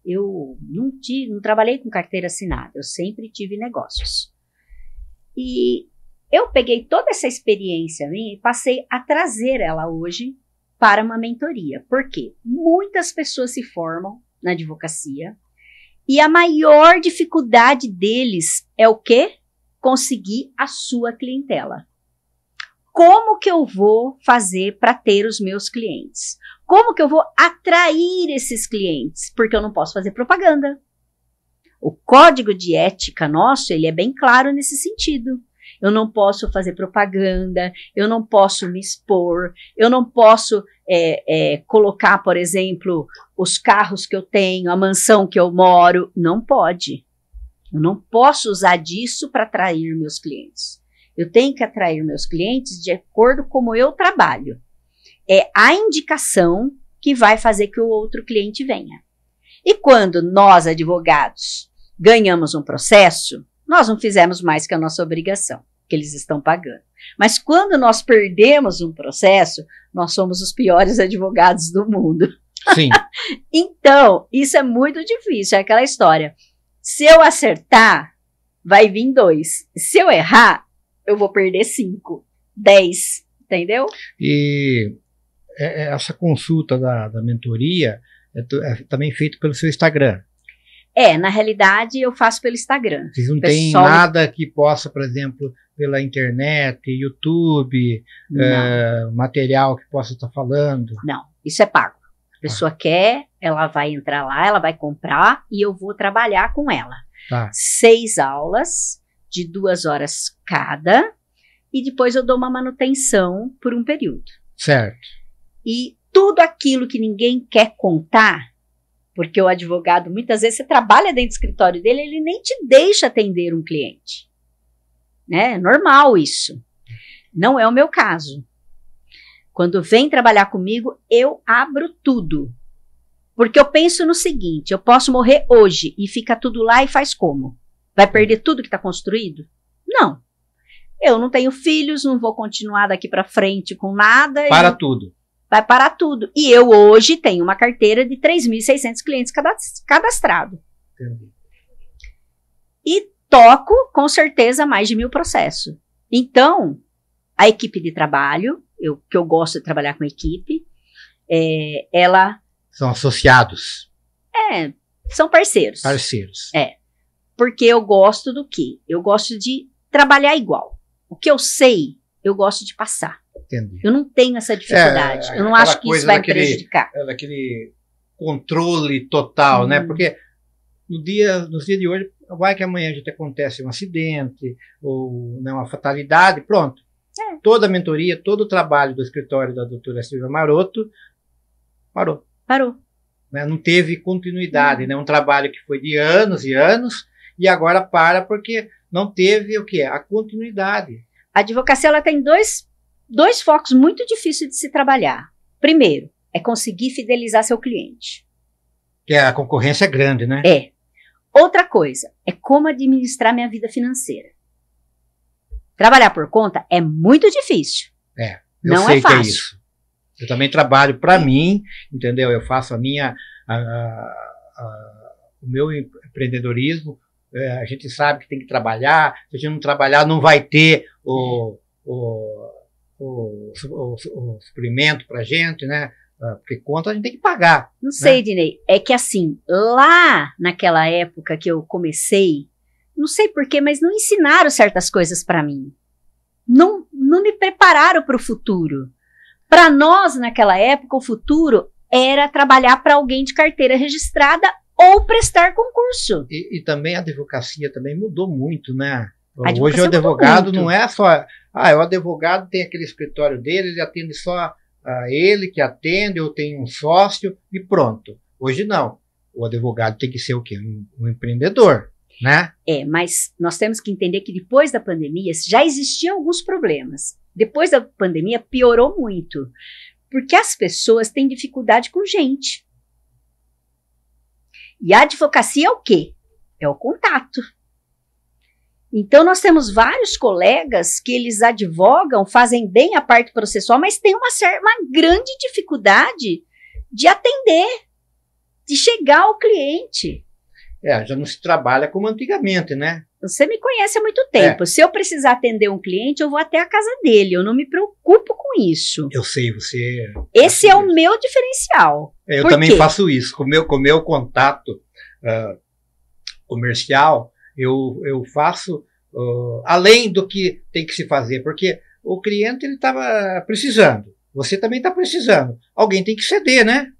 [SPEAKER 2] Eu não trabalhei com carteira assinada, eu sempre tive negócios. E eu peguei toda essa experiência minha e passei a trazer ela hoje para uma mentoria. Por quê? Muitas pessoas se formam na advocacia e a maior dificuldade deles é o quê? Conseguir a sua clientela. Como que eu vou fazer para ter os meus clientes? Como que eu vou atrair esses clientes? Porque eu não posso fazer propaganda. O código de ética nosso, ele é bem claro nesse sentido. Eu não posso fazer propaganda, eu não posso me expor, eu não posso colocar, por exemplo, os carros que eu tenho, a mansão que eu moro. Não pode. Eu não posso usar disso para atrair meus clientes. Eu tenho que atrair meus clientes de acordo com como eu trabalho. É a indicação que vai fazer que o outro cliente venha. E quando nós, advogados, ganhamos um processo, nós não fizemos mais que a nossa obrigação, que eles estão pagando. Mas quando nós perdemos um processo, nós somos os piores advogados do mundo.
[SPEAKER 1] Sim.
[SPEAKER 2] Então, isso é muito difícil, é aquela história. Se eu acertar, vai vir 2. Se eu errar, eu vou perder 5, 10, entendeu?
[SPEAKER 1] E essa consulta da mentoria é também feita pelo seu Instagram.
[SPEAKER 2] Na realidade, eu faço pelo Instagram.
[SPEAKER 1] Vocês não têm nada que possa, por exemplo, pela internet, YouTube, material que possa estar falando?
[SPEAKER 2] Não, isso é pago. A pessoa quer, ela vai entrar lá, ela vai comprar e eu vou trabalhar com ela.
[SPEAKER 1] Tá.
[SPEAKER 2] 6 aulas de 2 horas cada e depois eu dou uma manutenção por um período.
[SPEAKER 1] Certo.
[SPEAKER 2] E tudo aquilo que ninguém quer contar, porque o advogado, muitas vezes, você trabalha dentro do escritório dele, ele nem te deixa atender um cliente. Né? É normal isso. Não é o meu caso. Quando vem trabalhar comigo, eu abro tudo. Porque eu penso no seguinte, eu posso morrer hoje e fica tudo lá e faz como? Vai perder tudo que está construído? Não. Eu não tenho filhos, não vou continuar daqui para frente com nada.
[SPEAKER 1] Para tudo.
[SPEAKER 2] Vai parar tudo. E eu hoje tenho uma carteira de 3.600 clientes cadastrados.
[SPEAKER 1] Entendi.
[SPEAKER 2] E toco, com certeza, mais de 1.000 processos. Então, a equipe de trabalho, que eu gosto de trabalhar com equipe, ela...
[SPEAKER 1] São associados.
[SPEAKER 2] São parceiros.
[SPEAKER 1] Parceiros.
[SPEAKER 2] Porque eu gosto do quê? Eu gosto de trabalhar igual. O que eu sei, eu gosto de passar.
[SPEAKER 1] Entendi.
[SPEAKER 2] Eu não tenho essa dificuldade. Eu não acho que isso vai me prejudicar.
[SPEAKER 1] Daquele controle total, né? Porque nos dias de hoje, vai que amanhã a gente acontece um acidente ou uma fatalidade, pronto. Toda a mentoria, todo o trabalho do escritório da doutora Silvia Maroto parou. Né? Não teve continuidade, né? Um trabalho que foi de anos e anos e agora para porque não teve o quê? A continuidade.
[SPEAKER 2] A advocacia ela tem dois focos muito difíceis de se trabalhar. Primeiro, é conseguir fidelizar seu cliente.
[SPEAKER 1] Que a concorrência é grande, né?
[SPEAKER 2] Outra coisa, é como administrar minha vida financeira. Trabalhar por conta é muito difícil.
[SPEAKER 1] Não é fácil. Que é isso. Eu também trabalho para mim, entendeu? Eu faço o meu empreendedorismo. A gente sabe que tem que trabalhar. Se a gente não trabalhar, não vai ter o suprimento para a gente, né? Porque conta a gente tem que pagar.
[SPEAKER 2] Não sei, Dinei. É que assim, lá naquela época que eu comecei, não sei porquê, mas não ensinaram certas coisas para mim. Não me prepararam para o futuro. Para nós, naquela época, o futuro era trabalhar para alguém de carteira registrada ou prestar concurso.
[SPEAKER 1] E também a advocacia também mudou muito, né? Hoje o advogado não é só... o advogado tem aquele escritório dele, ele atende só ele que atende, ou tem um sócio e pronto. Hoje não. O advogado tem que ser o quê? Um empreendedor, né?
[SPEAKER 2] Mas nós temos que entender que depois da pandemia já existiam alguns problemas. Depois da pandemia piorou muito, porque as pessoas têm dificuldade com gente. E a advocacia é o quê? É o contato. Então nós temos vários colegas que eles advogam, fazem bem a parte processual, mas tem uma grande dificuldade de atender, de chegar ao cliente.
[SPEAKER 1] Já não se trabalha como antigamente, né?
[SPEAKER 2] Você me conhece há muito tempo. Se eu precisar atender um cliente, eu vou até a casa dele. Eu não me preocupo com isso.
[SPEAKER 1] Eu sei, você...
[SPEAKER 2] Esse é o meu diferencial.
[SPEAKER 1] Eu também faço isso. Com o meu contato comercial, eu faço além do que tem que se fazer. Porque o cliente estava precisando. Você também está precisando. Alguém tem que ceder, né?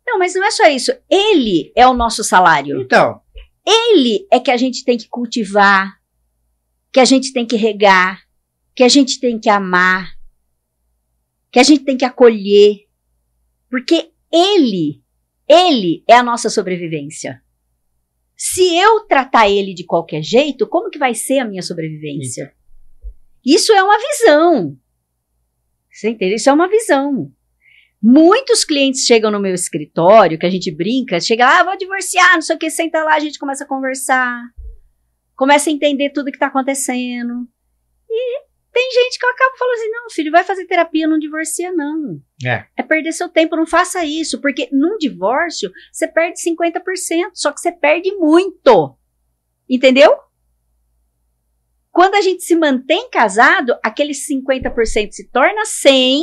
[SPEAKER 2] Não, mas não é só isso. Ele é o nosso salário.
[SPEAKER 1] Então...
[SPEAKER 2] Ele é que a gente tem que cultivar, que a gente tem que regar, que a gente tem que amar, que a gente tem que acolher, porque ele é a nossa sobrevivência. Se eu tratar ele de qualquer jeito, como que vai ser a minha sobrevivência? Isso é uma visão. Você entende? Isso é uma visão. Muitos clientes chegam no meu escritório, que a gente brinca, chega, vou divorciar, não sei o que, senta lá, a gente começa a conversar, começa a entender tudo que está acontecendo. E tem gente que eu acabo falando assim, não, filho, vai fazer terapia, não divorcia, não. É perder seu tempo, não faça isso, porque num divórcio, você perde 50%, só que você perde muito. Entendeu? Quando a gente se mantém casado, aqueles 50% se torna 100%,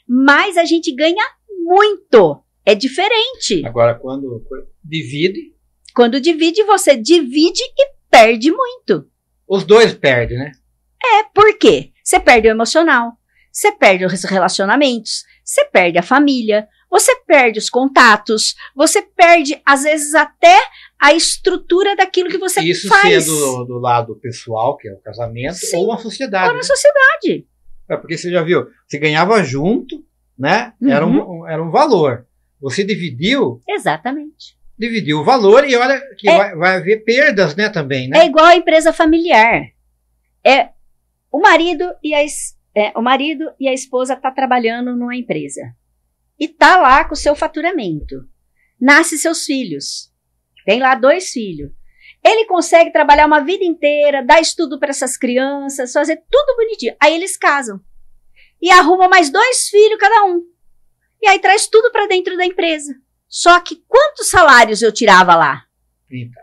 [SPEAKER 2] mas a gente ganha muito. É diferente.
[SPEAKER 1] Agora, quando divide...
[SPEAKER 2] Quando divide, você divide e perde muito.
[SPEAKER 1] Os dois perdem, né?
[SPEAKER 2] Por quê? Você perde o emocional, você perde os relacionamentos, você perde a família, você perde os contatos, você perde, às vezes, até a estrutura daquilo que você
[SPEAKER 1] Isso
[SPEAKER 2] faz.
[SPEAKER 1] Isso do lado pessoal, que é o casamento,
[SPEAKER 2] Sim,
[SPEAKER 1] ou a sociedade.
[SPEAKER 2] ou na sociedade.
[SPEAKER 1] Porque você já viu, você ganhava junto, né?
[SPEAKER 2] Uhum.
[SPEAKER 1] Era um valor. Você dividiu.
[SPEAKER 2] Exatamente.
[SPEAKER 1] Dividiu o valor e olha que vai haver perdas, né, também, né?
[SPEAKER 2] É igual a empresa familiar. O marido e a esposa tá trabalhando numa empresa. E tá lá com o seu faturamento. Nasce seus filhos. Tem lá 2 filhos. Ele consegue trabalhar uma vida inteira, dar estudo para essas crianças, fazer tudo bonitinho. Aí eles casam. E arrumam mais 2 filhos cada um. E aí traz tudo para dentro da empresa. Só que quantos salários eu tirava lá?
[SPEAKER 1] Então.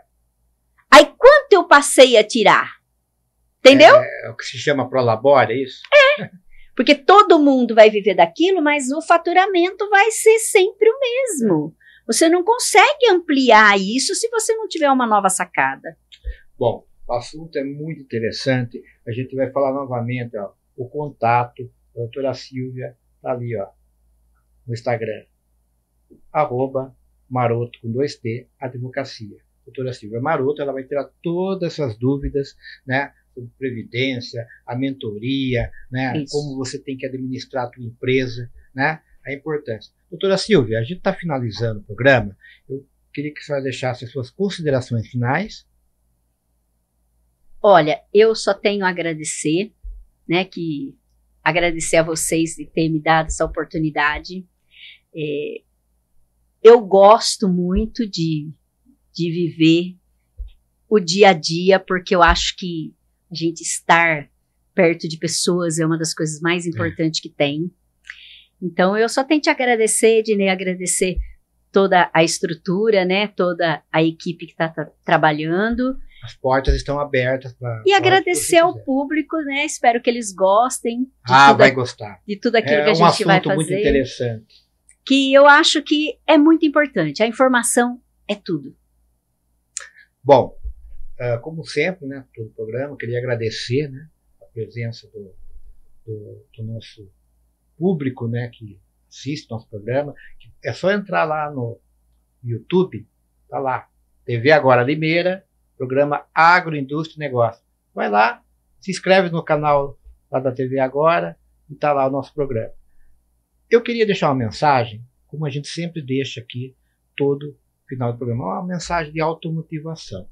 [SPEAKER 2] Aí quanto eu passei a tirar? Entendeu?
[SPEAKER 1] É o que se chama prolabore, é isso?
[SPEAKER 2] Porque todo mundo vai viver daquilo, mas o faturamento vai ser sempre o mesmo. Você não consegue ampliar isso se você não tiver uma nova sacada.
[SPEAKER 1] Bom, o assunto é muito interessante. A gente vai falar novamente, o contato. A doutora Silvia está ali, no Instagram. @Maroto com 2T, advocacia. Doutora Silvia Maroto, ela vai tirar todas essas dúvidas, né? Sobre previdência, a mentoria, né?
[SPEAKER 2] Isso.
[SPEAKER 1] Como você tem que administrar a tua empresa, né? A importância. Doutora Silvia, a gente está finalizando o programa. Eu queria que a senhora deixasse as suas considerações finais.
[SPEAKER 2] Olha, eu só tenho a agradecer, né? Agradecer a vocês de ter me dado essa oportunidade. Eu gosto muito de viver o dia a dia, porque eu acho que a gente estar perto de pessoas é uma das coisas mais importantes que tem. Então, eu só tenho que te agradecer, Ednei, agradecer toda a estrutura, né? Toda a equipe que está trabalhando.
[SPEAKER 1] As portas estão abertas para.
[SPEAKER 2] E agradecer ao público, né? Espero que eles gostem.
[SPEAKER 1] Vai gostar.
[SPEAKER 2] De tudo aquilo que a gente vai fazer.
[SPEAKER 1] É um assunto muito interessante.
[SPEAKER 2] Que eu acho que é muito importante. A informação é tudo.
[SPEAKER 1] Bom, como sempre, né? Todo o programa, eu queria agradecer, né? A presença do nosso público, né? Que assiste nosso programa. É só entrar lá no YouTube, tá lá. TV Agora Limeira. Programa Agroindústria e Negócio. Vai lá, se inscreve no canal lá da TV Agora e está lá o nosso programa. Eu queria deixar uma mensagem, como a gente sempre deixa aqui todo final do programa, uma mensagem de automotivação.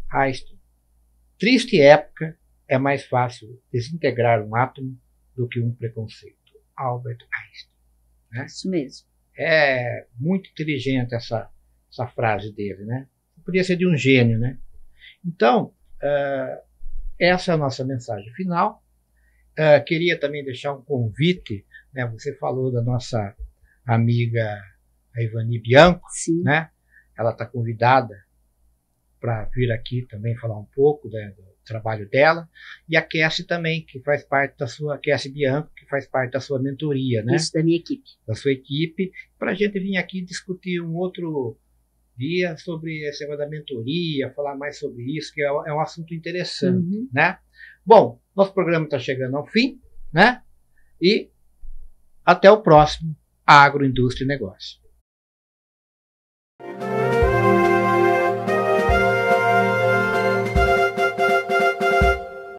[SPEAKER 1] Einstein. Triste época, é mais fácil desintegrar um átomo do que um preconceito. Albert Einstein. Né?
[SPEAKER 2] Isso mesmo.
[SPEAKER 1] É muito inteligente essa frase dele, né? Podia ser de um gênio, né? Então, essa é a nossa mensagem final. Queria também deixar um convite, né? Você falou da nossa amiga a Ivani Bianco,
[SPEAKER 2] Sim.
[SPEAKER 1] Né? Ela está convidada para vir aqui também falar um pouco, né, do trabalho dela, e a Cassie também, que faz parte da sua, Cassie Bianco, que faz parte da sua mentoria, né?
[SPEAKER 2] Isso, da minha equipe.
[SPEAKER 1] Da sua equipe, para a gente vir aqui discutir um outro dia sobre esse negócio da mentoria, falar mais sobre isso, que é um assunto interessante, né? Bom, nosso programa está chegando ao fim, né? E até o próximo Agroindústria e Negócio.